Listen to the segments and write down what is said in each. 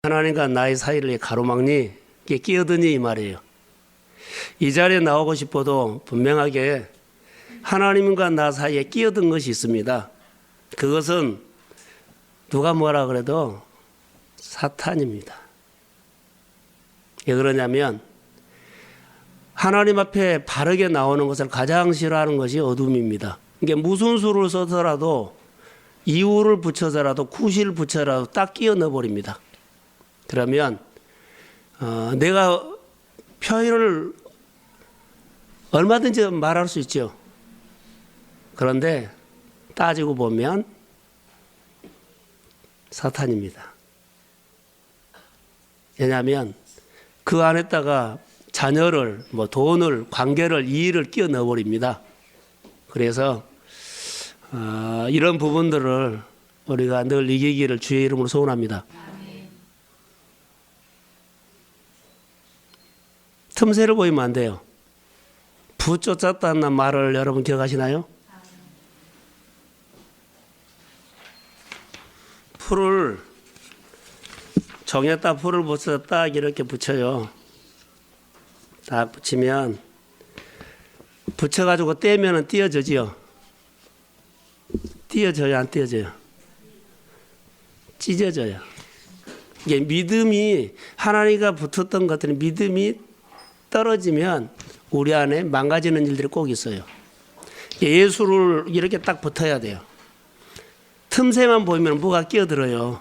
하나님과 나의 사이를 가로막니? 이게 끼어드니 이 말이에요. 이 자리에 나오고 싶어도 분명하게 하나님과 나 사이에 끼어든 것이 있습니다. 그것은 누가 뭐라 그래도 사탄입니다. 왜 그러냐면 하나님 앞에 바르게 나오는 것을 가장 싫어하는 것이 어둠입니다. 이게 무슨 수를 써서라도 이유를 붙여서라도 구실을 붙여서라도 딱 끼워 넣어버립니다. 그러면 내가 표현을 얼마든지 말할 수 있죠. 그런데 따지고 보면 사탄입니다. 왜냐하면 그 안에다가 자녀를, 돈을, 관계를, 이의를 끼워 넣어버립니다. 그래서 이런 부분들을 우리가 늘 이기기를 주의 이름으로 소원합니다. 틈새를 보이면 안 돼요. 부쫓았다는 말을 여러분 기억하시나요? 풀을 정했다 풀을 붙여서 딱 이렇게 붙여요. 딱 붙이면 붙여가지고 떼면은 띄어지지요. 띄어져요, 안 띄어져요? 찢어져요. 이게 믿음이 하나님과 붙었던 것들이 믿음이 떨어지면 우리 안에 망가지는 일들이 꼭 있어요. 예수를 이렇게 딱 붙어야 돼요. 틈새만 보이면 뭐가 끼어들어요.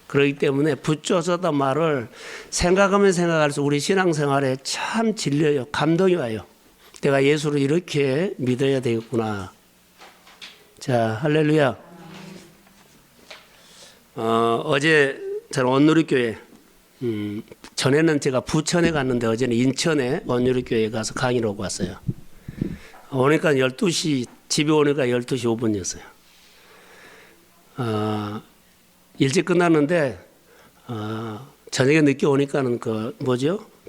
그렇기 때문에 붙여서다 말을 생각하면 생각할수록 우리 신앙생활에 참 질려요. 감동이 와요. 내가 예수를 이렇게 믿어야 되겠구나. 자, 할렐루야. 어제 저는 온누리교회, 전에는 제가 부천에 갔는데 어제는 인천에 온누리교회에 가서 강의를 오고 왔어요. 오니까 12시, 집에 오니까 12시 5분이었어요. 일찍 끝났는데 저녁에 늦게 오니까는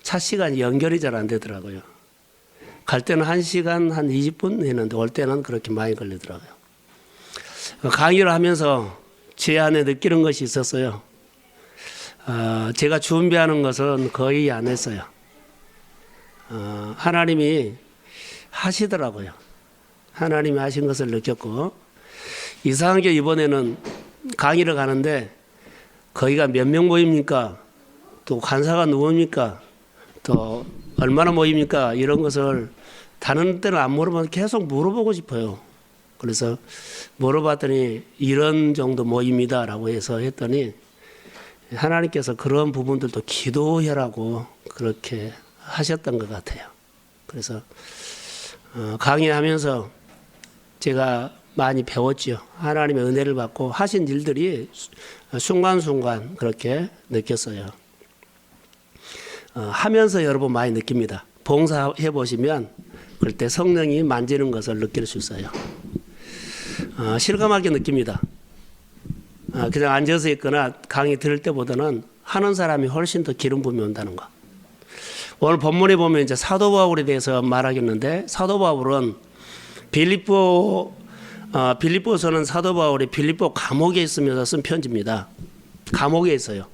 차 시간이 연결이 잘 안 되더라고요. 갈 때는 1시간 한 20분 했는데 올 때는 그렇게 많이 걸리더라고요. 강의를 하면서 제 안에 느끼는 것이 있었어요. 제가 준비하는 것은 거의 안 했어요. 하나님이 하시더라고요. 하나님이 하신 것을 느꼈고, 이상하게 이번에는 강의를 가는데 거기가 몇 명 모입니까? 또 간사가 누굽니까? 또 얼마나 모입니까? 이런 것을 다른 때는 안 물어보면 계속 물어보고 싶어요. 그래서 물어봤더니 이런 정도 모입니다라고 해서 했더니 하나님께서 그런 부분들도 기도해라고 그렇게 하셨던 것 같아요. 그래서 강의하면서 제가 많이 배웠죠. 하나님의 은혜를 받고 하신 일들이 순간순간 그렇게 느꼈어요. 하면서 여러분 많이 느낍니다. 봉사해 보시면 그때 성령이 만지는 것을 느낄 수 있어요. 실감하게 느낍니다. 그냥 앉아서 있거나 강의 들을 때보다는 하는 사람이 훨씬 더 기름 부음이 온다는 거. 오늘 본문에 보면 이제 사도 바울에 대해서 말하겠는데, 사도 바울은 빌립보서는 사도 바울이 빌립보 감옥에 있으면서 쓴 편지입니다. 감옥에 있어요.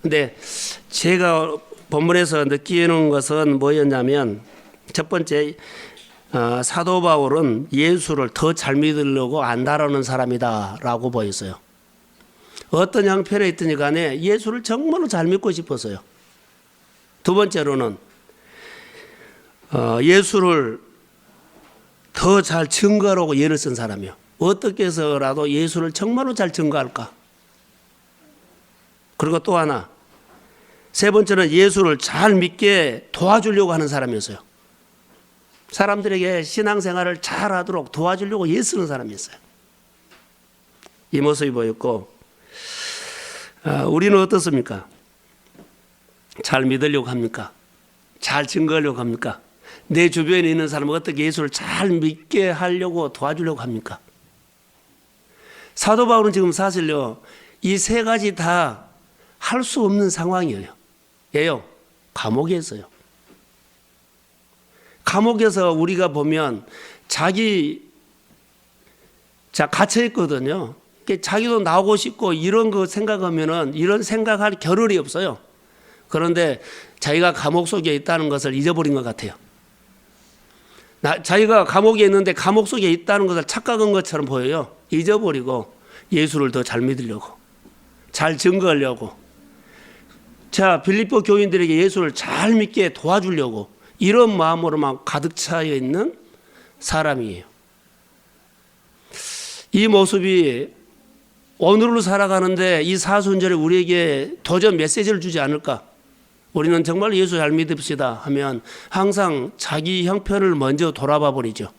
근데 제가 본문에서 느끼는 것은 뭐였냐면, 첫 번째, 사도 바울은 예수를 더 잘 믿으려고 안다라는 사람이다 라고 보였어요. 어떤 형편에 있든지 간에 예수를 정말로 잘 믿고 싶었어요. 두 번째로는 예수를 더 잘 증거하려고 예를 쓴 사람이요. 어떻게 해서라도 예수를 정말로 잘 증거할까? 그리고 또 하나, 세 번째는 예수를 잘 믿게 도와주려고 하는 사람이었어요. 사람들에게 신앙생활을 잘 하도록 도와주려고 애쓰는 사람이었어요. 이 모습이 보였고, 우리는 어떻습니까? 잘 믿으려고 합니까? 잘 증거하려고 합니까? 내 주변에 있는 사람은 어떻게 예수를 잘 믿게 하려고 도와주려고 합니까? 사도 바울은 지금 사실요, 이 세 가지 다 할 수 없는 상황이에요. 예요, 감옥에 있어요. 감옥에서 우리가 보면 갇혀 있거든요. 자기도 나오고 싶고 이런 거 생각하면은 이런 생각할 겨를이 없어요. 그런데 자기가 감옥 속에 있다는 것을 잊어버린 것 같아요. 자기가 감옥에 있는데 감옥 속에 있다는 것을 착각한 것처럼 보여요. 잊어버리고 예수를 더 잘 믿으려고, 잘 증거하려고, 자 빌립보 교인들에게 예수를 잘 믿게 도와주려고 이런 마음으로만 가득 차 있는 사람이에요. 이 모습이 오늘을 살아가는데 이 사순절에 우리에게 도전 메시지를 주지 않을까? 우리는 정말 예수 잘 믿읍시다 하면 항상 자기 형편을 먼저 돌아봐 버리죠.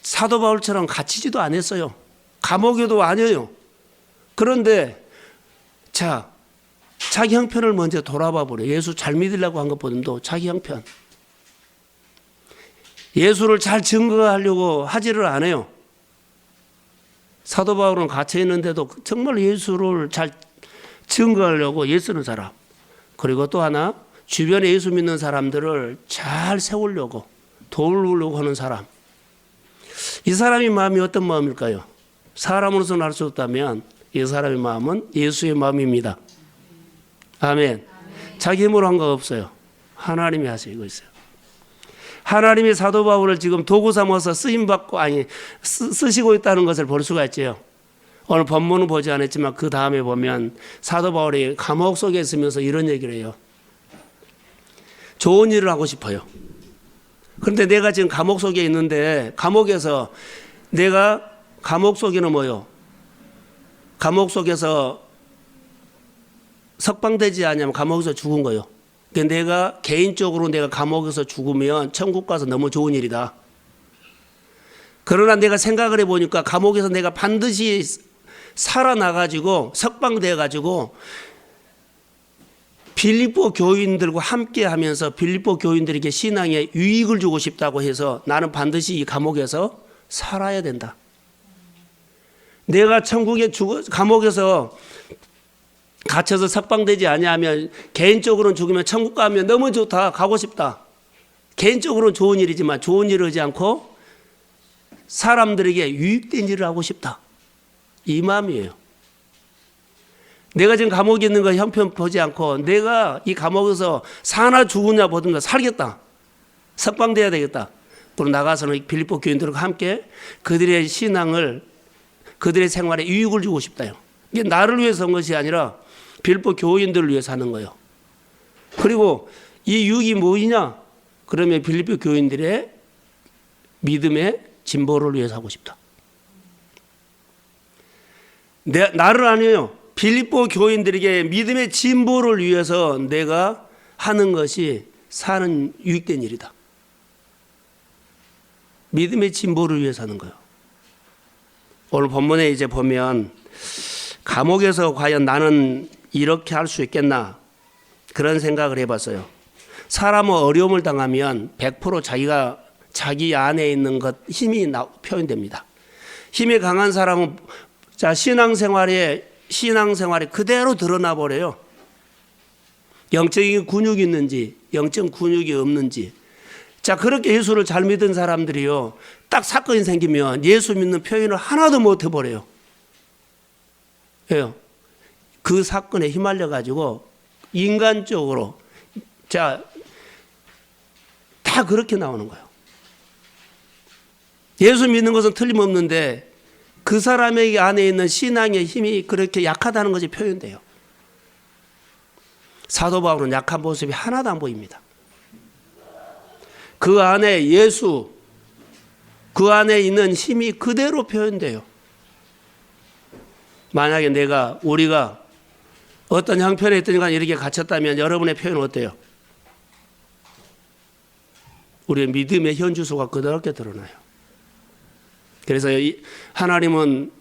사도 바울처럼 갇히지도 않았어요. 감옥에도 아니에요. 그런데 자 자기 형편을 먼저 돌아봐 버려요. 예수 잘 믿으려고 한 것보다도 자기 형편. 예수를 잘 증거하려고 하지를 않아요. 사도 바울은 갇혀 있는데도 정말 예수를 잘 증거하려고 애쓰는 사람. 그리고 또 하나 주변에 예수 믿는 사람들을 잘 세우려고 도우려고 하는 사람. 이 사람의 마음이 어떤 마음일까요? 사람으로서는 알 수 없다면 이 사람의 마음은 예수의 마음입니다. 아멘. 자기 힘으로 한 거 없어요. 하나님이 하시고 있어요. 하나님이 사도 바울을 지금 도구 삼아서 쓰임받고 쓰시고 있다는 것을 볼 수가 있죠. 오늘 본문은 보지 않았지만 그 다음에 보면 사도 바울이 감옥 속에 있으면서 이런 얘기를 해요. 좋은 일을 하고 싶어요. 그런데 내가 지금 감옥 속에 있는데 감옥에서 내가 감옥 속에는 뭐요? 감옥 속에서 석방되지 않으면 감옥에서 죽은 거예요. 내가 개인적으로 내가 감옥에서 죽으면 천국 가서 너무 좋은 일이다. 그러나 내가 생각을 해보니까 감옥에서 내가 반드시 살아나가지고 석방돼가지고 빌립보 교인들과 함께 하면서 빌립보 교인들에게 신앙에 유익을 주고 싶다고 해서 나는 반드시 이 감옥에서 살아야 된다. 내가 감옥에서 갇혀서 석방되지 아니하면 개인적으로는 죽으면 천국 가면 너무 좋다, 가고 싶다. 개인적으로는 좋은 일이지만 좋은 일을 하지 않고 사람들에게 유익된 일을 하고 싶다. 이 마음이에요. 내가 지금 감옥에 있는 거 형편 보지 않고 내가 이 감옥에서 사나 죽으냐 보든가 살겠다. 석방돼야 되겠다. 그리고 나가서는 빌립보 교인들과 함께 그들의 신앙을, 그들의 생활에 유익을 주고 싶다요. 이게 나를 위해서 한 것이 아니라 빌립보 교인들을 위해서 하는 거예요. 그리고 이 유익이 뭐냐? 그러면 빌립보 교인들의 믿음의 진보를 위해서 하고 싶다. 나를 아니에요. 빌립보 교인들에게 믿음의 진보를 위해서 내가 하는 것이 사는 유익된 일이다. 믿음의 진보를 위해서 하는 거예요. 오늘 본문에 이제 보면 감옥에서 과연 나는 이렇게 할 수 있겠나 그런 생각을 해봤어요. 사람은 어려움을 당하면 100% 자기 안에 있는 것 힘이 표현됩니다. 힘이 강한 사람은 신앙생활에 그대로 드러나 버려요. 영적인 근육이 있는지 영적 근육이 없는지. 그렇게 예수를 잘 믿은 사람들이요, 딱 사건이 생기면 예수 믿는 표현을 하나도 못 해버려요. 왜요? 그 사건에 휘말려 가지고 인간적으로 다 그렇게 나오는 거예요. 예수 믿는 것은 틀림없는데 그 사람에게 안에 있는 신앙의 힘이 그렇게 약하다는 것이 표현돼요. 사도 바울은 약한 모습이 하나도 안 보입니다. 그 안에 예수, 그 안에 있는 힘이 그대로 표현돼요. 만약에 우리가 어떤 형편에 있든가 이렇게 갇혔다면 여러분의 표현은 어때요? 우리의 믿음의 현주소가 그렇게 드러나요. 그래서 하나님은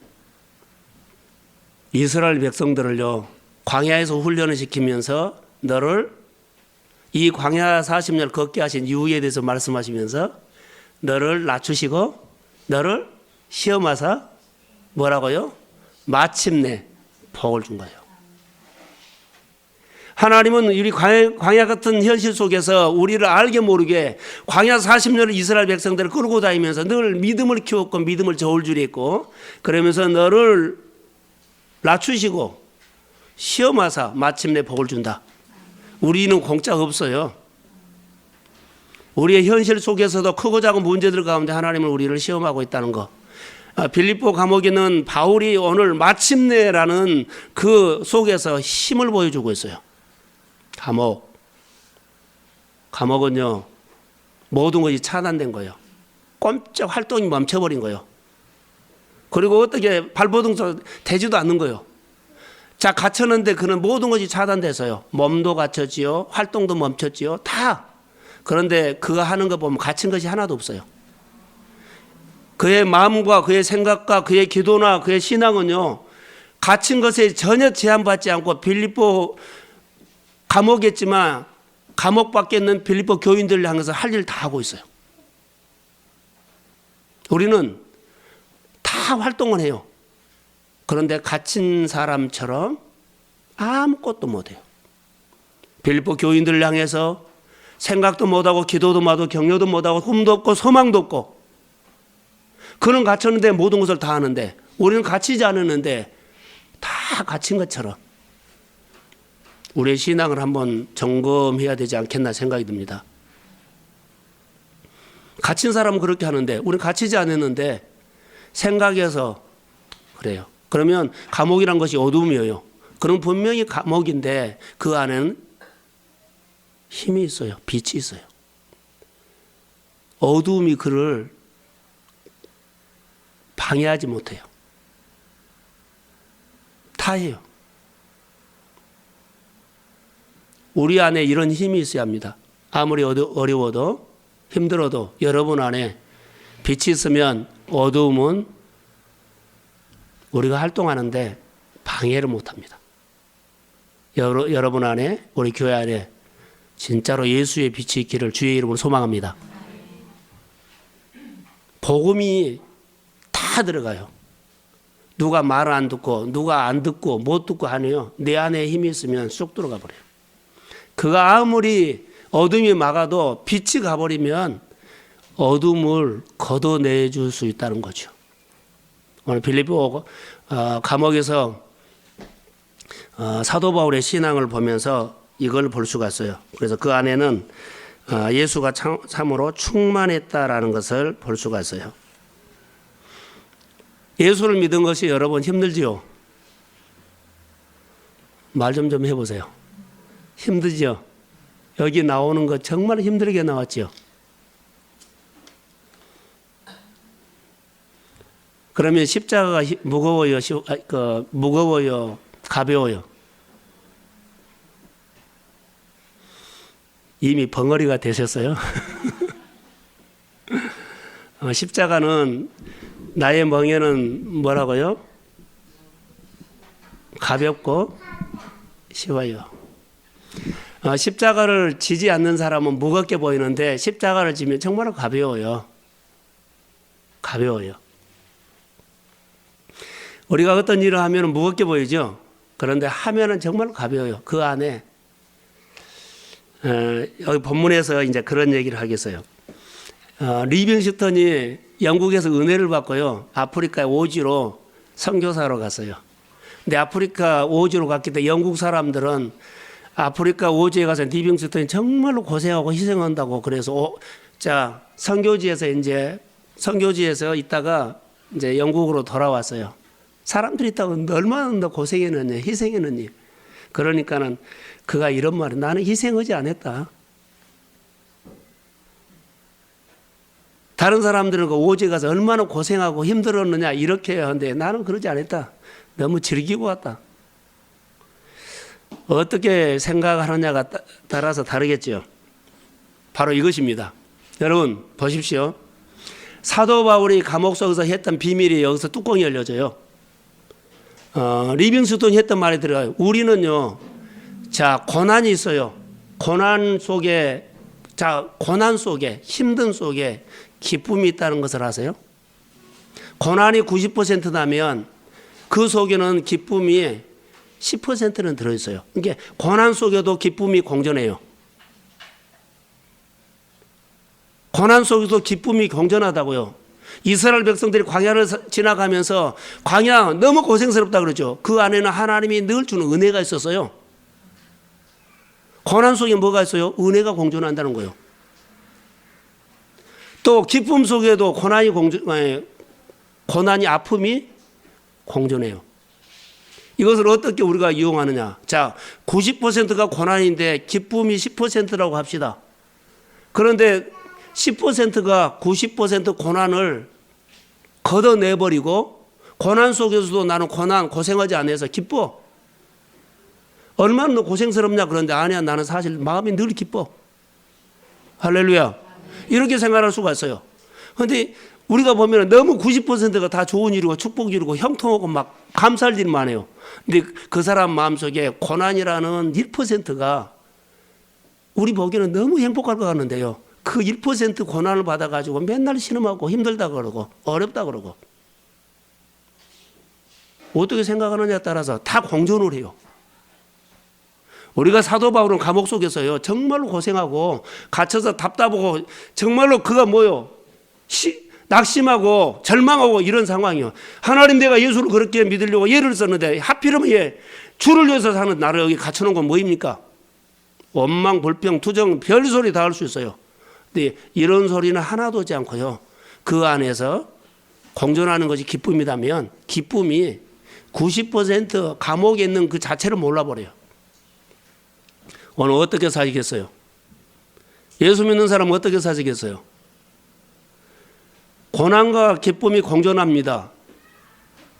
이스라엘 백성들을요, 광야에서 훈련을 시키면서 너를 이 광야 40년 걷게 하신 이유에 대해서 말씀하시면서 너를 낮추시고 너를 시험하사 뭐라고요? 마침내 복을 준 거예요. 하나님은 우리 광야 같은 현실 속에서 우리를 알게 모르게 광야 40년을 이스라엘 백성들을 끌고 다니면서 늘 믿음을 키웠고 믿음을 저울질했고 그러면서 너를 낮추시고 시험하사 마침내 복을 준다. 우리는 공짜가 없어요. 우리의 현실 속에서도 크고 작은 문제들 가운데 하나님은 우리를 시험하고 있다는 거. 빌립보 감옥에는 바울이 오늘 마침내라는 그 속에서 힘을 보여주고 있어요. 감옥은요 모든 것이 차단된 거예요. 꼼짝 활동이 멈춰버린 거예요. 그리고 어떻게 발버둥 되지도 않는 거예요. 자, 갇혔는데 그는 모든 것이 차단돼서요. 몸도 갇혔지요, 활동도 멈췄지요, 다. 그런데 그가 하는 거 보면 갇힌 것이 하나도 없어요. 그의 마음과 그의 생각과 그의 기도나 그의 신앙은요 갇힌 것에 전혀 제한받지 않고 빌립보 감옥이었지만 감옥 밖에 있는 빌립보 교인들을 향해서 할 일 다 하고 있어요. 우리는 다 활동을 해요. 그런데 갇힌 사람처럼 아무것도 못해요. 빌립보 교인들을 향해서 생각도 못하고 기도도 못하고 격려도 못하고 꿈도 없고 소망도 없고 그는 갇혔는데 모든 것을 다 하는데 우리는 갇히지 않았는데 다 갇힌 것처럼 우리의 신앙을 한번 점검해야 되지 않겠나 생각이 듭니다. 갇힌 사람은 그렇게 하는데 우리는 갇히지 않았는데 생각해서 그래요. 그러면 감옥이란 것이 어둠이에요. 그럼 분명히 감옥인데 그 안에는 힘이 있어요. 빛이 있어요. 어둠이 그를 방해하지 못해요. 다 해요. 우리 안에 이런 힘이 있어야 합니다. 아무리 어려워도 힘들어도 여러분 안에 빛이 있으면 어두움은 우리가 활동하는데 방해를 못합니다. 여러분 안에 우리 교회 안에 진짜로 예수의 빛이 있기를 주의 이름으로 소망합니다. 복음이 다 들어가요. 누가 말을 안 듣고 누가 안 듣고 못 듣고 하네요. 내 안에 힘이 있으면 쑥 들어가 버려요. 그가 아무리 어둠이 막아도 빛이 가버리면 어둠을 걷어내줄 수 있다는 거죠. 오늘 빌립보 감옥에서 사도 바울의 신앙을 보면서 이걸 볼 수가 있어요. 그래서 그 안에는 예수가 참으로 충만했다라는 것을 볼 수가 있어요. 예수를 믿은 것이 여러분 힘들지요? 말 좀 해보세요. 힘들지요? 여기 나오는 거 정말 힘들게 나왔지요? 그러면 십자가가 무거워요? 무거워요? 가벼워요? 이미 벙어리가 되셨어요? 십자가는 나의 멍에는 뭐라고요? 가볍고 쉬워요. 십자가를 지지 않는 사람은 무겁게 보이는데 십자가를 지면 정말 가벼워요. 가벼워요. 우리가 어떤 일을 하면 무겁게 보이죠? 그런데 하면은 정말 가벼워요. 그 안에 여기 본문에서 이제 그런 얘기를 하겠어요. 리빙스턴이 영국에서 은혜를 받고요. 아프리카 오지로 선교사로 갔어요. 근데 아프리카 오지로 갔기 때문에 영국 사람들은 아프리카 오지에 가서 리빙스턴이 정말로 고생하고 희생한다고 그래서 선교지에서 있다가 이제 영국으로 돌아왔어요. 사람들이 있다고 얼마나 더 고생했느냐, 희생했느냐. 그러니까는 그가 이런 말을 나는 희생하지 않았다. 다른 사람들은 그 오지에 가서 얼마나 고생하고 힘들었느냐 이렇게 하는데 나는 그러지 않았다. 너무 즐기고 왔다. 어떻게 생각하느냐가 따라서 다르겠죠. 바로 이것입니다. 여러분 보십시오. 사도 바울이 감옥 속에서 했던 비밀이 여기서 뚜껑이 열려져요. 리빙스톤이 했던 말이 들어가요. 우리는요, 고난이 있어요. 고난 속에 힘든 속에 기쁨이 있다는 것을 아세요? 고난이 90% 나면 그 속에는 기쁨이 10%는 들어있어요. 이게 고난 속에도 기쁨이 공존해요. 고난 속에도 기쁨이 공존하다고요. 이스라엘 백성들이 광야를 지나가면서 광야 너무 고생스럽다 그러죠. 그 안에는 하나님이 늘 주는 은혜가 있었어요. 고난 속에 뭐가 있어요? 은혜가 공존한다는 거예요. 또 기쁨 속에도 고난이 아픔이 공존해요. 이것을 어떻게 우리가 이용하느냐. 자, 90%가 고난인데 기쁨이 10%라고 합시다. 그런데 10%가 90% 고난을 걷어내버리고 고난 속에서도 나는 고생하지 않아서 기뻐. 얼마나 너 고생스럽냐 그런데 아니야 나는 사실 마음이 늘 기뻐. 할렐루야. 이렇게 생각할 수가 있어요. 그런데 우리가 보면 너무 90%가 다 좋은 일이고 축복 일이고 형통하고 막 감사할 일만 해요. 근데 그 사람 마음속에 고난이라는 1%가 우리 보기에는 너무 행복할 것 같는데요. 그 1% 고난을 받아가지고 맨날 신음하고 힘들다 그러고 어렵다 그러고 어떻게 생각하느냐에 따라서 다 공존을 해요. 우리가 사도 바울은 감옥 속에서요 정말로 고생하고 갇혀서 답답하고 정말로 그가 뭐요 낙심하고 절망하고 이런 상황이요. 하나님 내가 예수를 그렇게 믿으려고 예를 썼는데 하필이면 주를 위해서 사는 나를 여기 갇혀놓은 건 뭐입니까? 원망 불평 투정 별소리 다 할 수 있어요. 근데 이런 소리는 하나도 하지 않고요 그 안에서 공존하는 것이 기쁨이라면 기쁨이 90% 감옥에 있는 그 자체를 몰라버려요. 오늘 어떻게 사시겠어요? 예수 믿는 사람은 어떻게 사시겠어요? 고난과 기쁨이 공존합니다.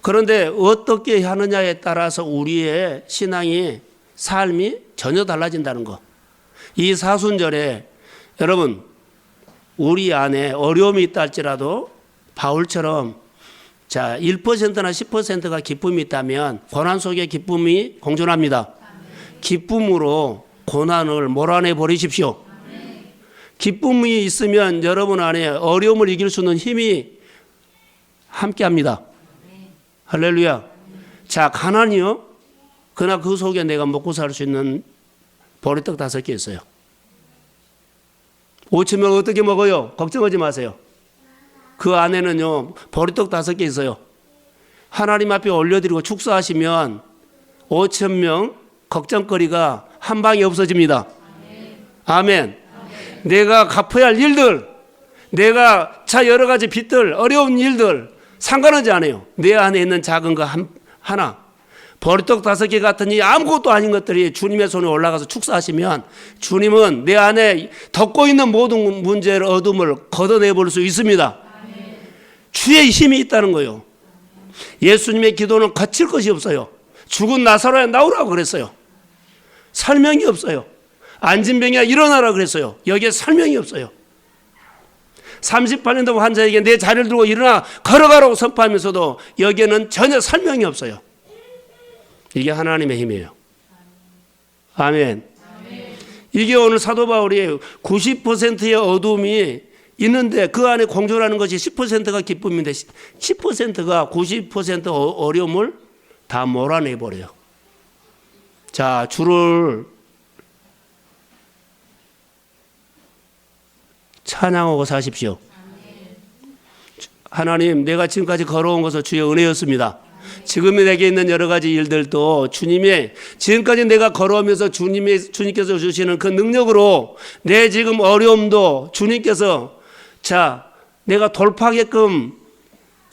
그런데 어떻게 하느냐에 따라서 우리의 신앙이 삶이 전혀 달라진다는 거. 이 사순절에 여러분 우리 안에 어려움이 있다 할지라도 바울처럼 자 1%나 10%가 기쁨이 있다면 고난 속에 기쁨이 공존합니다. 기쁨으로 고난을 몰아내 버리십시오. 기쁨이 있으면 여러분 안에 어려움을 이길 수 있는 힘이 함께합니다. 할렐루야. 자 가난이요. 그러나 그 속에 내가 먹고 살 수 있는 보리떡 5개 있어요. 5,000명 어떻게 먹어요? 걱정하지 마세요. 그 안에는요 보리떡 5개 있어요. 하나님 앞에 올려드리고 축사하시면 5,000명 걱정거리가 한 방에 없어집니다. 아멘. 내가 갚아야 할 일들, 내가 여러 가지 빚들, 어려운 일들 상관하지 않아요. 내 안에 있는 작은 거 하나, 보리떡 5개 같은 이 아무것도 아닌 것들이 주님의 손에 올라가서 축사하시면 주님은 내 안에 덮고 있는 모든 문제를 어둠을 걷어내볼 수 있습니다. 주의 힘이 있다는 거예요. 예수님의 기도는 거칠 것이 없어요. 죽은 나사로야 나오라고 그랬어요. 설명이 없어요. 앉은 병이야 일어나라 그랬어요. 여기에 설명이 없어요. 38년 된 환자에게 내 자리를 들고 일어나 걸어가라고 선포하면서도 여기에는 전혀 설명이 없어요. 이게 하나님의 힘이에요. 아멘. 이게 오늘 사도 바울이 90%의 어둠이 있는데 그 안에 공존하는 것이 10%가 기쁨인데 10%가 90% 어려움을 다 몰아내버려요. 자, 주를 찬양하고 사십시오. 하나님, 내가 지금까지 걸어온 것은 주의 은혜였습니다. 지금 내게 있는 여러 가지 일들도 주님의 지금까지 내가 걸어오면서 주님께서 주시는 그 능력으로 내 지금 어려움도 주님께서 내가 돌파하게끔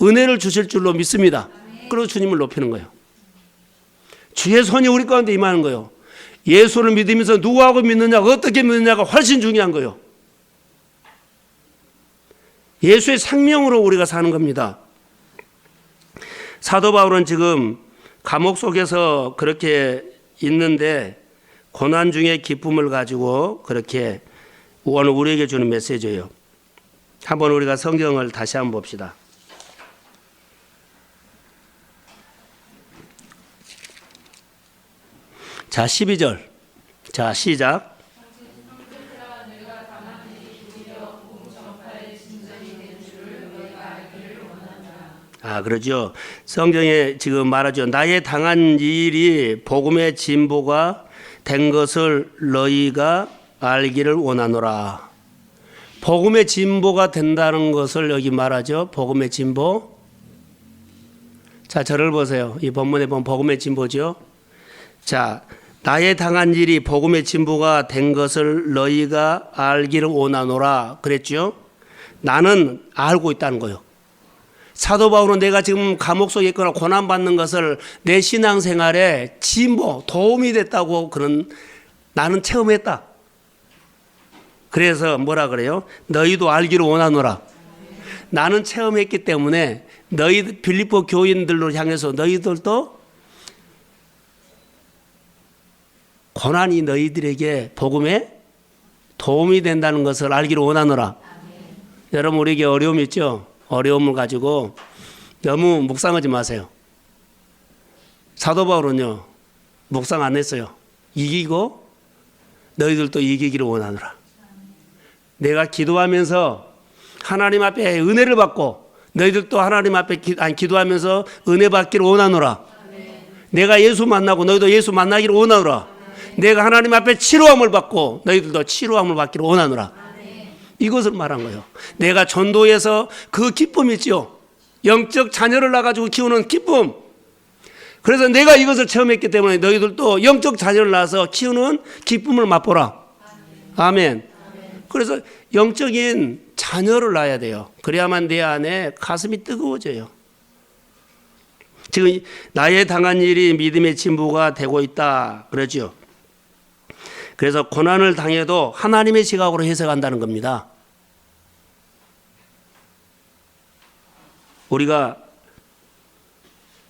은혜를 주실 줄로 믿습니다. 그리고 주님을 높이는 거예요. 주의 손이 우리 가운데 임하는 거예요. 예수를 믿으면서 누구하고 믿느냐가 어떻게 믿느냐가 훨씬 중요한 거예요. 예수의 생명으로 우리가 사는 겁니다. 사도 바울은 지금 감옥 속에서 그렇게 있는데 고난 중에 기쁨을 가지고 그렇게 오늘 우리에게 주는 메시지예요. 한번 우리가 성경을 다시 한번 봅시다. 자, 12절. 자, 시작. 그러죠. 성경에 지금 말하죠. 나의 당한 일이 복음의 진보가 된 것을 너희가 알기를 원하노라. 복음의 진보가 된다는 것을 여기 말하죠. 복음의 진보. 자, 저를 보세요. 이 본문에 보면 복음의 진보죠. 자, 나의 당한 일이 복음의 진보가 된 것을 너희가 알기를 원하노라 그랬죠. 나는 알고 있다는 거예요. 사도 바울은 내가 지금 감옥 속에 있거나 고난받는 것을 내 신앙생활에 진보, 도움이 됐다고 나는 체험했다. 그래서 뭐라 그래요? 너희도 알기를 원하노라. 나는 체험했기 때문에 너희 빌립보 교인들로 향해서 너희들도 고난이 너희들에게 복음에 도움이 된다는 것을 알기를 원하노라. 여러분 우리에게 어려움이 있죠? 어려움을 가지고 너무 묵상하지 마세요. 사도 바울은요 묵상 안 했어요. 이기고 너희들도 이기기를 원하노라. 내가 기도하면서 하나님 앞에 은혜를 받고 너희들도 하나님 앞에 기도하면서 은혜 받기를 원하노라. 내가 예수 만나고 너희도 예수 만나기를 원하노라. 내가 하나님 앞에 치료함을 받고 너희들도 치료함을 받기를 원하노라. 이것을 말한 거예요. 내가 전도에서 그 기쁨이 있죠. 영적 자녀를 낳아가지고 키우는 기쁨. 그래서 내가 이것을 체험했기 때문에 너희들도 영적 자녀를 낳아서 키우는 기쁨을 맛보라. 아멘. 그래서 영적인 자녀를 낳아야 돼요. 그래야만 내 안에 가슴이 뜨거워져요. 지금 나의 당한 일이 믿음의 진보가 되고 있다 그러죠. 그래서 고난을 당해도 하나님의 시각으로 해석한다는 겁니다. 우리가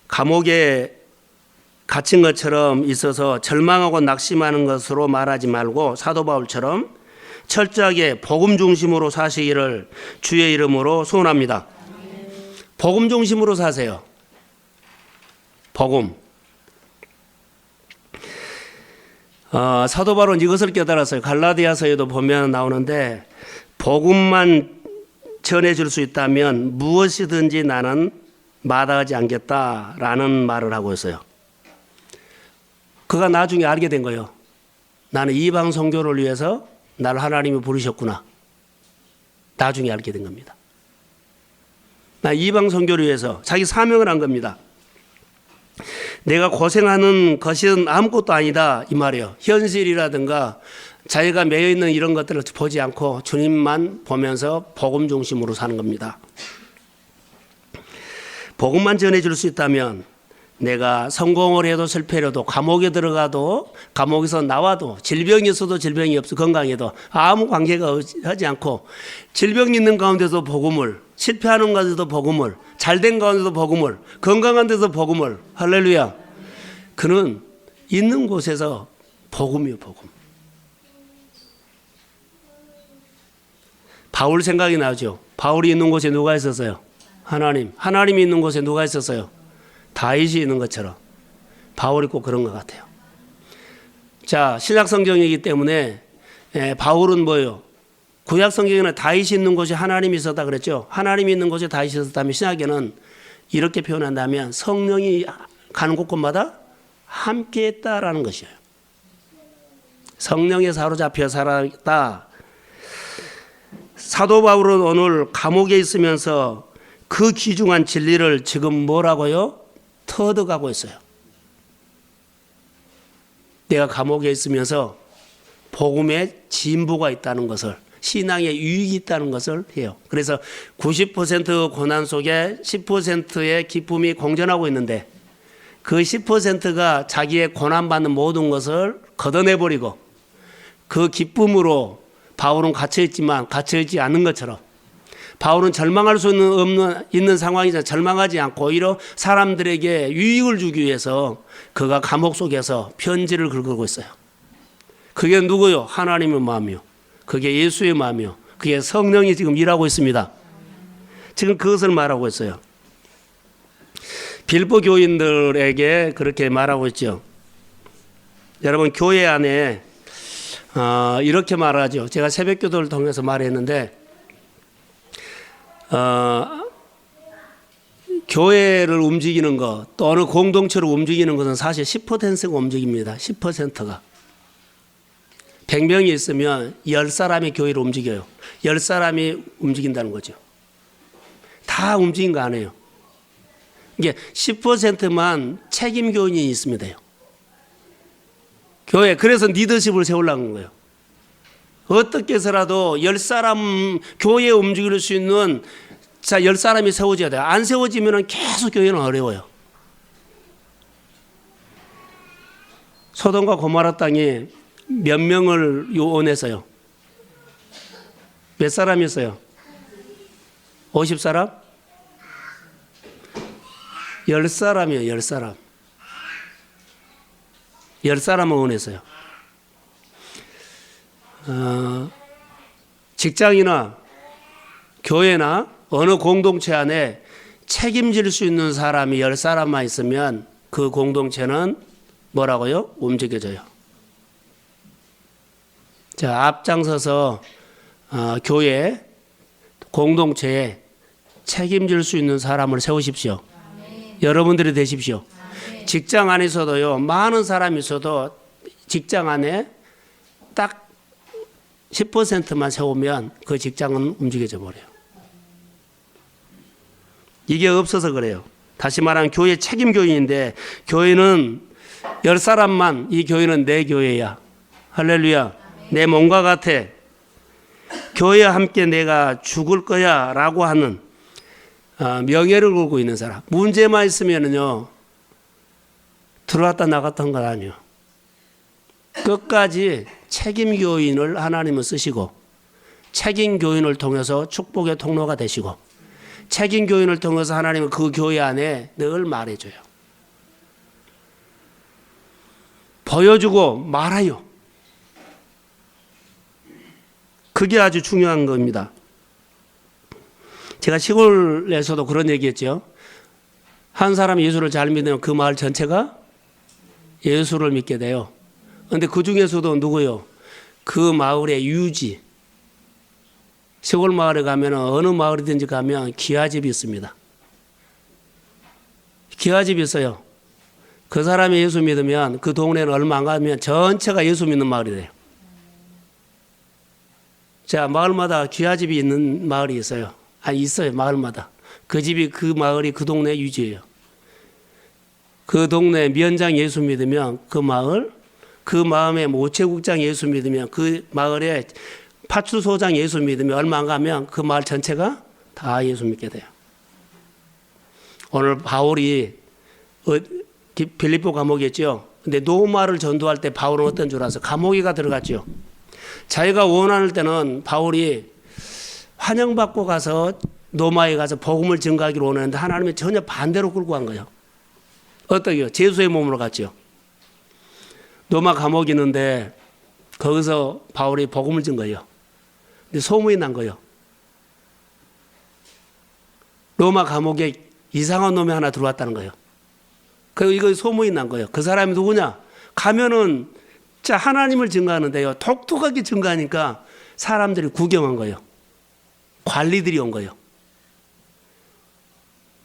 감옥에 갇힌 것처럼 있어서 절망하고 낙심하는 것으로 말하지 말고 사도 바울처럼 철저하게 복음 중심으로 사시기를 주의 이름으로 소원합니다. 복음 중심으로 사세요. 복음. 사도 바울은 이것을 깨달았어요. 갈라디아서에도 보면 나오는데 복음만 전해줄 수 있다면 무엇이든지 나는 마다하지 않겠다라는 말을 하고 있어요. 그가 나중에 알게 된 거예요. 나는 이방 선교를 위해서 나를 하나님이 부르셨구나. 나중에 알게 된 겁니다. 나 이방 선교를 위해서 자기 사명을 한 겁니다. 내가 고생하는 것은 아무것도 아니다 이 말이에요. 현실이라든가 자기가 매여있는 이런 것들을 보지 않고 주님만 보면서 복음 중심으로 사는 겁니다. 복음만 전해줄 수 있다면 내가 성공을 해도 실패를 해도 감옥에 들어가도 감옥에서 나와도 질병이 있어도 질병이 없어 건강해도 아무 관계가 하지 않고 질병이 있는 가운데서 복음을 실패하는 가운데서 복음을 잘된 가운데서 복음을 건강한 데서 복음을 할렐루야. 그는 있는 곳에서 복음이요 복음. 바울 생각이 나죠. 바울이 있는 곳에 누가 있었어요? 하나님. 하나님이 있는 곳에 누가 있었어요? 다윗이 있는 것처럼 바울이 꼭 그런 것 같아요. 자, 신약 성경이기 때문에 바울은 뭐예요? 구약 성경에는 다윗이 있는 곳에 하나님이 있었다 그랬죠. 하나님이 있는 곳에 다윗이 있었다면 신약에는 이렇게 표현한다면 성령이 가는 곳곳마다 함께했다라는 것이에요. 성령에 사로잡혀 살았다. 사도 바울은 오늘 감옥에 있으면서 그 귀중한 진리를 지금 뭐라고요? 터득하고 있어요. 내가 감옥에 있으면서 복음의 진보가 있다는 것을 신앙에 유익이 있다는 것을 해요. 그래서 90% 고난 속에 10%의 기쁨이 공존하고 있는데 그 10%가 자기의 고난받는 모든 것을 걷어내버리고 그 기쁨으로 바울은 갇혀있지만 갇혀있지 않은 것처럼 바울은 절망할 수 있는 상황이지만 절망하지 않고 오히려 사람들에게 유익을 주기 위해서 그가 감옥 속에서 편지를 긁고 있어요. 그게 누구요? 하나님의 마음이요. 그게 예수의 마음이요. 그게 성령이 지금 일하고 있습니다. 지금 그것을 말하고 있어요. 빌보 교인들에게 그렇게 말하고 있죠. 여러분 교회 안에 이렇게 말하죠. 제가 새벽기도를 통해서 말했는데 교회를 움직이는 것, 또 어느 공동체를 움직이는 것은 사실 10%가 움직입니다. 10%가. 100명이 있으면 10사람이 교회를 움직여요. 10사람이 움직인다는 거죠. 다 움직인 거 아니에요. 이게 10%만 책임 교인이 있으면 돼요. 교회, 그래서 리더십을 세우려는 거예요. 어떻게 해서라도 10사람 교회에 움직일 수 있는 10사람이 세워져야 돼요. 안 세워지면 계속 교회는 어려워요. 소돔과 고모라 땅이 몇 명을 요원해서요? 몇 사람이었어요? 50사람? 10사람이에요. 10사람. 10사람을 원했어요. 직장이나 교회나 어느 공동체 안에 책임질 수 있는 사람이 10사람만 있으면 그 공동체는 뭐라고요? 움직여져요. 자, 앞장서서 교회, 공동체에 책임질 수 있는 사람을 세우십시오. 여러분들이 되십시오. 직장 안에서도요, 많은 사람이 있어도 직장 안에 딱 10%만 세우면 그 직장은 움직여져 버려요. 이게 없어서 그래요. 다시 말하면 교회 책임 교인인데, 교회는 10사람만, 이 교회는 내 교회야. 할렐루야. 내 몸과 같아. 교회와 함께 내가 죽을 거야 라고 하는 명예를 걸고 있는 사람. 문제만 있으면요, 들어왔다 나갔다 한 건 아니에요. 끝까지 책임 교인을 하나님은 쓰시고, 책임 교인을 통해서 축복의 통로가 되시고, 책임 교인을 통해서 하나님은 그 교회 안에 늘 말해줘요. 보여주고 말아요. 그게 아주 중요한 겁니다. 제가 시골에서도 그런 얘기했죠. 한 사람이 예수를 잘 믿으면 그 마을 전체가 예수를 믿게 돼요. 그런데 그 중에서도 누구요? 그 마을의 유지. 시골 마을에 가면 어느 마을이든지 가면 기와집이 있습니다. 기와집이 있어요. 그 사람이 예수 믿으면 그 동네는 얼마 안 가면 전체가 예수 믿는 마을이 돼요. 자, 마을마다 기와집이 있는 마을이 있어요. 있어요. 마을마다. 그 집이, 그 마을이 그 동네 유지예요. 그 동네 면장 예수 믿으면 그 마을, 그 마음에 모체국장 예수 믿으면 그 마을에 파출소장 예수 믿으면 얼마 안 가면 그 마을 전체가 다 예수 믿게 돼요. 오늘 바울이 빌립보 감옥이었죠. 근데 노마를 전도할 때 바울은 어떤 줄 알아서 감옥에가 들어갔죠. 자기가 원하는 때는 바울이 환영받고 가서 노마에 가서 복음을 증거하기로 원하는데 하나님이 전혀 반대로 끌고 간 거예요. 어떻게요? 제수의 몸으로 갔죠. 노마 감옥이 있는데 거기서 바울이 복음을 증거해요. 근데 소문이 난 거예요. 로마 감옥에 이상한 놈이 하나 들어왔다는 거예요. 그리고 이거 소문이 난 거예요. 그 사람이 누구냐? 가면은 자 하나님을 증거하는데요. 독특하게 증거하니까 사람들이 구경한 거예요. 관리들이 온 거예요.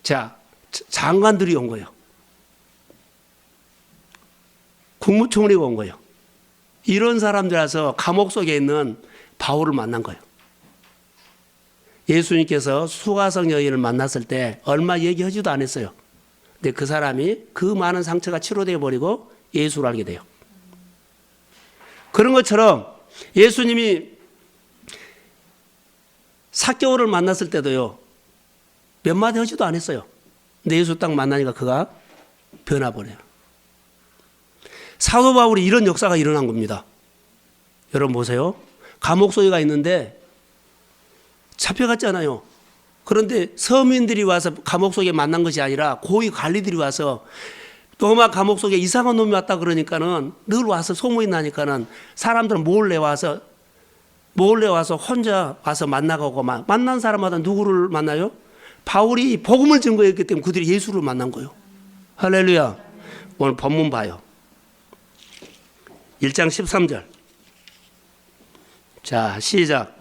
자, 장관들이 온 거예요. 국무총리가 온 거예요. 이런 사람들 와서 감옥 속에 있는 바울을 만난 거예요. 예수님께서 수가성 여인을 만났을 때 얼마 얘기하지도 않았어요. 근데 그 사람이 그 많은 상처가 치료되어 버리고 예수를 알게 돼요. 그런 것처럼 예수님이 삭개오를 만났을 때도요, 몇 마디 하지도 않았어요. 근데 예수 딱 만나니까 그가 변화버려요. 사도 바울이 이런 역사가 일어난 겁니다. 여러분 보세요. 감옥 속에가 있는데 잡혀갔잖아요. 그런데 서민들이 와서 감옥 속에 만난 것이 아니라 고위 관리들이 와서 로마 감옥 속에 이상한 놈이 왔다 그러니까는 늘 와서 소문이 나니까는 사람들은 몰래 와서 혼자 와서 만나고 만난 사람마다 누구를 만나요? 바울이 복음을 증거했기 때문에 그들이 예수를 만난 거예요. 할렐루야. 오늘 본문 봐요. 1장 13절. 자, 시작.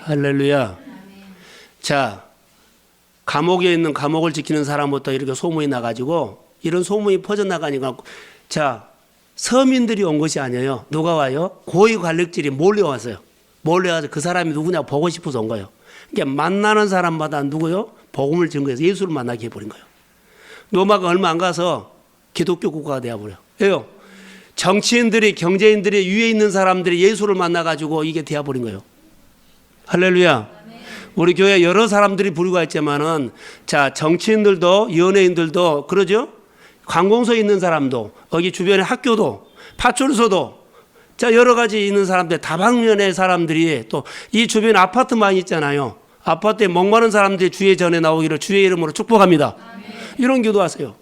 할렐루야. 자, 감옥에 있는 감옥을 지키는 사람부터 이렇게 소문이 나가지고 이런 소문이 퍼져나가니까 자, 서민들이 온 것이 아니에요. 누가 와요? 고위 관력들이 몰려왔어요. 몰려와서 그 사람이 누구냐 보고 싶어서 온 거예요. 그러니까 만나는 사람마다 누구요? 복음을 증거해서 예수를 만나게 해버린 거예요. 로마가 얼마 안 가서 기독교 국가가 되어버려요. 왜요? 정치인들이 경제인들이 위에 있는 사람들이 예수를 만나가지고 이게 되어버린 거예요. 할렐루야. 우리 교회 여러 사람들이 불과했지만은 자, 정치인들도 연예인들도 그러죠? 관공서에 있는 사람도 여기 주변에 학교도 파출소도 자, 여러 가지 있는 사람들 다방면의 사람들이 또 이 주변에 아파트 많이 있잖아요. 아파트에 목마른 사람들이 주의 전에 나오기를 주의 이름으로 축복합니다. 이런 기도하세요.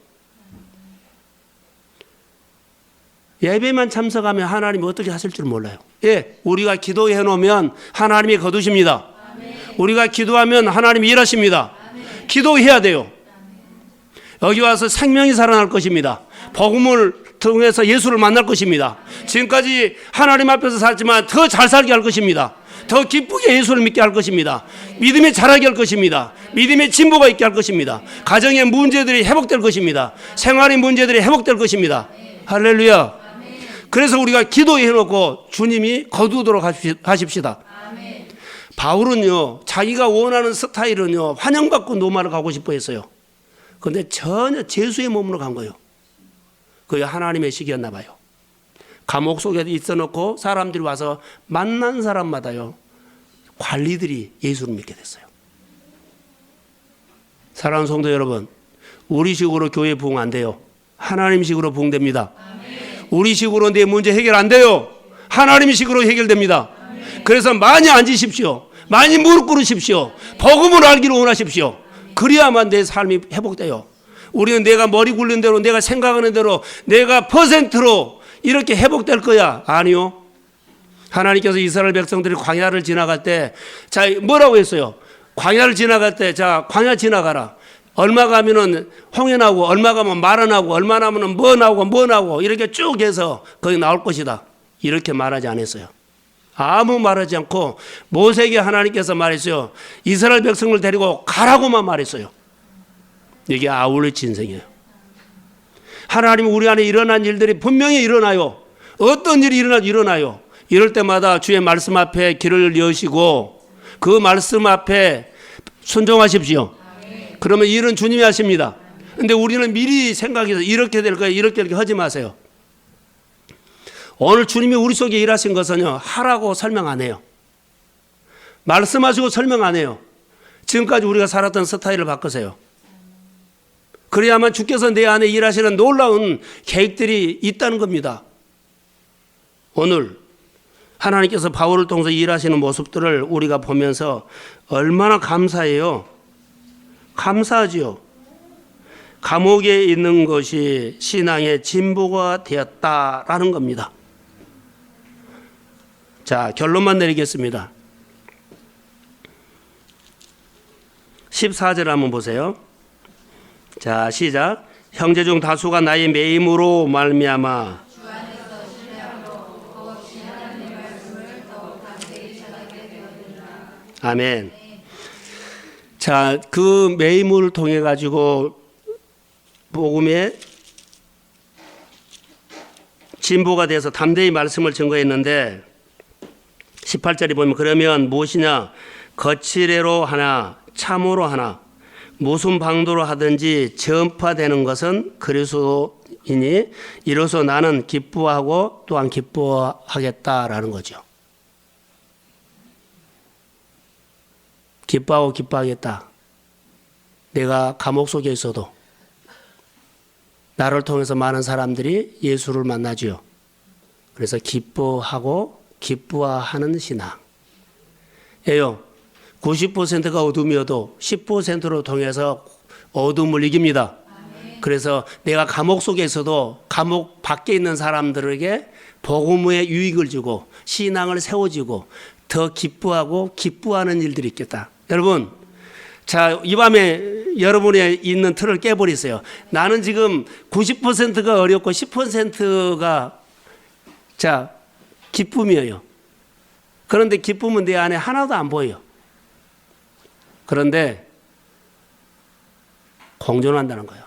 예배만 참석하면 하나님이 어떻게 하실 줄 몰라요. 예, 우리가 기도해 놓으면 하나님이 거두십니다. 우리가 기도하면 하나님이 일하십니다. 기도해야 돼요. 여기 와서 생명이 살아날 것입니다. 복음을 통해서 예수를 만날 것입니다. 지금까지 하나님 앞에서 살지만 더 잘 살게 할 것입니다. 더 기쁘게 예수를 믿게 할 것입니다. 믿음에 자라게 할 것입니다. 믿음의 진보가 있게 할 것입니다. 가정의 문제들이 회복될 것입니다. 생활의 문제들이 회복될 것입니다. 할렐루야. 그래서 우리가 기도해 놓고 주님이 거두도록 하십시다. 바울은요, 자기가 원하는 스타일은요, 환영받고 로마를 가고 싶어 했어요. 그런데 전혀 죄수의 몸으로 간 거예요. 그게 하나님의 식이었나 봐요. 감옥 속에 있어 놓고 사람들이 와서 만난 사람마다요, 관리들이 예수를 믿게 됐어요. 사랑하는 성도 여러분, 우리 식으로 교회 부흥 안 돼요. 하나님 식으로 부흥됩니다. 우리 식으로 내 문제 해결 안 돼요. 하나님 식으로 해결됩니다. 그래서 많이 앉으십시오. 많이 무릎 꿇으십시오. 복음을 알기를 원하십시오. 그래야만 내 삶이 회복돼요. 우리는 내가 머리 굴린 대로 내가 생각하는 대로 내가 퍼센트로 이렇게 회복될 거야. 아니요. 하나님께서 이스라엘 백성들이 광야를 지나갈 때 자, 뭐라고 했어요? 광야를 지나갈 때 자, 광야 지나가라. 얼마 가면은 홍해 나오고 얼마 가면 마라 나오고 얼마 나면은 뭐 나오고 이렇게 쭉 해서 거기 나올 것이다. 이렇게 말하지 않았어요. 아무 말하지 않고 모세에게 하나님께서 말했어요. 이스라엘 백성을 데리고 가라고만 말했어요. 이게 아울렛 진생이에요. 하나님 우리 안에 일어난 일들이 분명히 일어나요. 어떤 일이 일어나요. 이럴 때마다 주의 말씀 앞에 길을 여시고 그 말씀 앞에 순종하십시오. 그러면 일은 주님이 하십니다. 그런데 우리는 미리 생각해서 이렇게 될 거예요. 이렇게 하지 마세요. 오늘 주님이 우리 속에 일하신 것은요, 하라고 설명 안 해요. 말씀하시고 설명 안 해요. 지금까지 우리가 살았던 스타일을 바꾸세요. 그래야만 주께서 내 안에 일하시는 놀라운 계획들이 있다는 겁니다. 오늘 하나님께서 바울을 통해서 일하시는 모습들을 우리가 보면서 얼마나 감사해요. 감사하지요. 감옥에 있는 것이 신앙의 진보가 되었다라는 겁니다. 자, 결론만 내리겠습니다. 14절 한번 보세요. 자, 시작. 형제 중 다수가 나의 매임으로 말미암아 아멘. 자, 그 매임을 통해 가지고 복음의 진보가 돼서 담대히 말씀을 증거했는데 18절에 보면 그러면 무엇이냐 거칠애로 하나 참으로 하나 무슨 방도로 하든지 전파되는 것은 그리스도이니 이로써 나는 기뻐하고 또한 기뻐하겠다라는 거죠. 기뻐하고 기뻐하겠다. 내가 감옥 속에 있어도 나를 통해서 많은 사람들이 예수를 만나지요. 그래서 기뻐하고 기뻐하는 신앙. 예요. 90%가 어둠이어도 10%로 통해서 어둠을 이깁니다. 그래서 내가 감옥 속에 있어도 감옥 밖에 있는 사람들에게 복음의 유익을 주고 신앙을 세워주고 더 기뻐하고 기뻐하는 일들이 있겠다. 여러분, 자, 이 밤에 여러분의 있는 틀을 깨버리세요. 나는 지금 90%가 어렵고 10%가 자, 기쁨이에요. 그런데 기쁨은 내 안에 하나도 안 보여요. 그런데 공존한다는 거예요.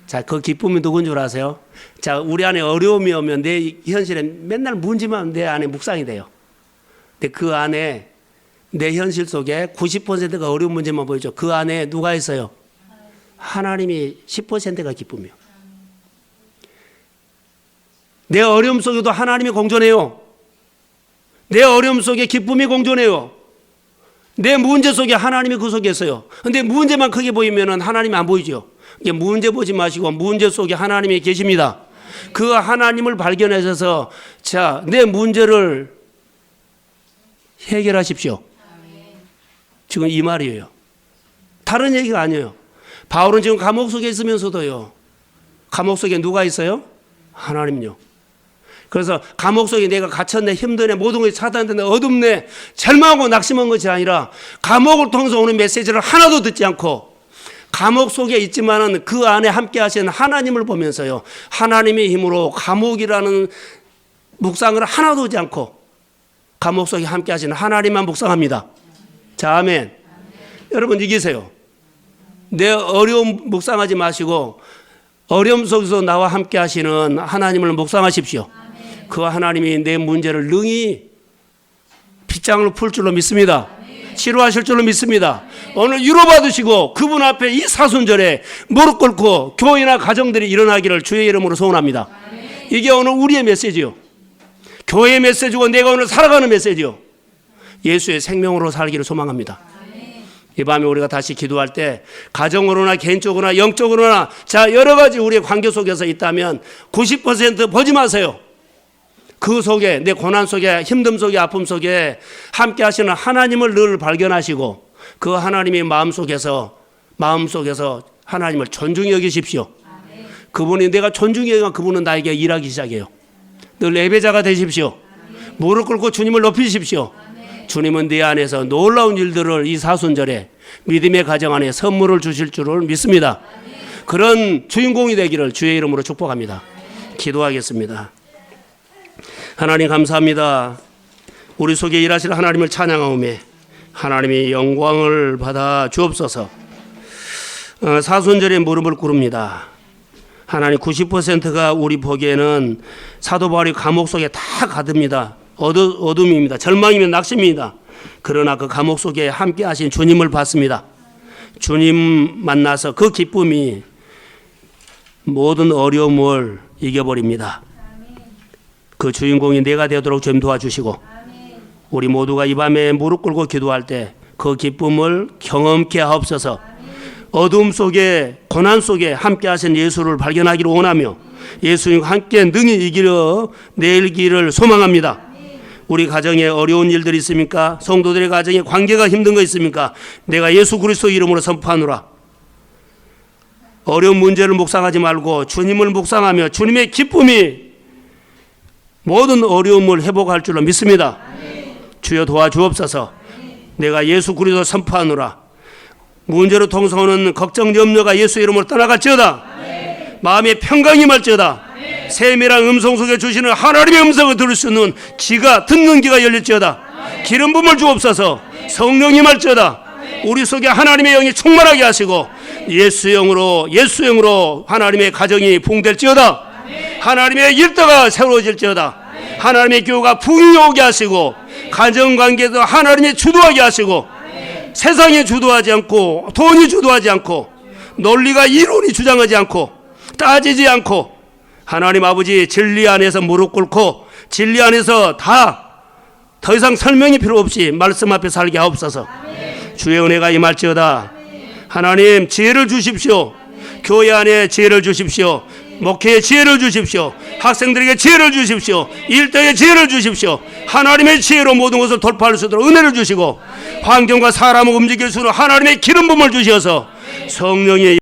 자, 그 기쁨이 누군 줄 아세요? 자, 우리 안에 어려움이 오면 내 현실에 맨날 문제만 내 안에 묵상이 돼요. 근데 그 안에 내 현실 속에 90%가 어려운 문제만 보이죠. 그 안에 누가 있어요? 하나님이 10%가 기쁨이요. 내 어려움 속에도 하나님이 공존해요. 내 어려움 속에 기쁨이 공존해요. 내 문제 속에 하나님이 그 속에 있어요. 근데 문제만 크게 보이면 하나님이 안 보이죠. 문제 보지 마시고 문제 속에 하나님이 계십니다. 그 하나님을 발견하셔서 자, 내 문제를 해결하십시오. 지금 이 말이에요. 다른 얘기가 아니에요. 바울은 지금 감옥 속에 있으면서도요. 감옥 속에 누가 있어요? 하나님요. 그래서 감옥 속에 내가 갇혔네, 힘드네, 모든 것이 차단되네, 어둡네, 절망하고 낙심한 것이 아니라 감옥을 통해서 오는 메시지를 하나도 듣지 않고 감옥 속에 있지만은 그 안에 함께 하시는 하나님을 보면서요. 하나님의 힘으로 감옥이라는 묵상을 하나도 하지 않고 감옥 속에 함께 하시는 하나님만 묵상합니다. 자, 아멘. 여러분 이기세요. 내 어려움 묵상하지 마시고 어려움 속에서 나와 함께 하시는 하나님을 묵상하십시오. 그 하나님이 내 문제를 능히 빗장으로 풀 줄로 믿습니다. 치료하실 줄로 믿습니다. 오늘 위로받으시고 그분 앞에 이 사순절에 무릎 꿇고 교회나 가정들이 일어나기를 주의 이름으로 소원합니다. 이게 오늘 우리의 메시지요. 교회의 메시지고 내가 오늘 살아가는 메시지요. 예수의 생명으로 살기를 소망합니다. 이 밤에 우리가 다시 기도할 때 가정으로나 개인적으로나 영적으로나 자, 여러 가지 우리의 관계 속에서 있다면 90% 보지 마세요. 그 속에 내 고난 속에 힘듦 속에 아픔 속에 함께 하시는 하나님을 늘 발견하시고 그 하나님의 마음속에서 하나님을 존중히 여기십시오. 그분이 내가 존중히 여기면 그분은 나에게 일하기 시작해요. 늘 예배자가 되십시오. 무릎 꿇고 주님을 높이십시오. 주님은 내 안에서 놀라운 일들을 이 사순절에 믿음의 가정 안에 선물을 주실 줄을 믿습니다. 그런 주인공이 되기를 주의 이름으로 축복합니다. 기도하겠습니다. 하나님 감사합니다. 우리 속에 일하실 하나님을 찬양하오매 하나님의 영광을 받아 주옵소서. 사순절에 무릎을 꿇습니다. 하나님 90%가 우리 보기에는 사도 바울이 감옥 속에 다 가듭니다. 어둠입니다. 절망이면 낙심입니다. 그러나 그 감옥 속에 함께 하신 주님을 봤습니다. 주님 만나서 그 기쁨이 모든 어려움을 이겨버립니다. 그 주인공이 내가 되도록 좀 도와주시고 우리 모두가 이 밤에 무릎 꿇고 기도할 때 그 기쁨을 경험케 하옵소서. 어둠 속에 고난 속에 함께 하신 예수를 발견하기를 원하며 예수님과 함께 능히 이기려 내일기를 소망합니다. 우리 가정에 어려운 일들이 있습니까? 성도들의 가정에 관계가 힘든 거 있습니까? 내가 예수 그리스도 이름으로 선포하노라. 어려운 문제를 묵상하지 말고 주님을 묵상하며 주님의 기쁨이 모든 어려움을 회복할 줄로 믿습니다. 주여 도와주옵소서. 내가 예수 그리스도 선포하노라. 문제로 통해서 오는 걱정 염려가 예수 이름으로 떠나갈지어다. 마음의 평강이 말지어다. 세밀한 음성 속에 주시는 하나님의 음성을 들을 수 있는 귀가 듣는 귀가 열릴지어다. 기름 부음을 주옵소서. 성령이 말지어다. 우리 속에 하나님의 영이 충만하게 하시고 예수 영으로 하나님의 가정이 부흥될지어다. 하나님의 일터가 새로워질지어다. 하나님의 교회가 부흥이 오게 하시고 가정관계도 하나님이 주도하게 하시고 세상이 주도하지 않고 돈이 주도하지 않고 논리가 이론이 주장하지 않고 따지지 않고 하나님 아버지 진리 안에서 무릎 꿇고 진리 안에서 더 이상 설명이 필요 없이 말씀 앞에 살게 하옵소서. 주의 은혜가 임할지어다. 하나님 지혜를 주십시오. 교회 안에 지혜를 주십시오. 목회에 지혜를 주십시오. 학생들에게 지혜를 주십시오. 일터에 지혜를 주십시오. 하나님의 지혜로 모든 것을 돌파할 수 있도록 은혜를 주시고 환경과 사람을 움직일 수 있는 하나님의 기름 부음을 주셔서 성령의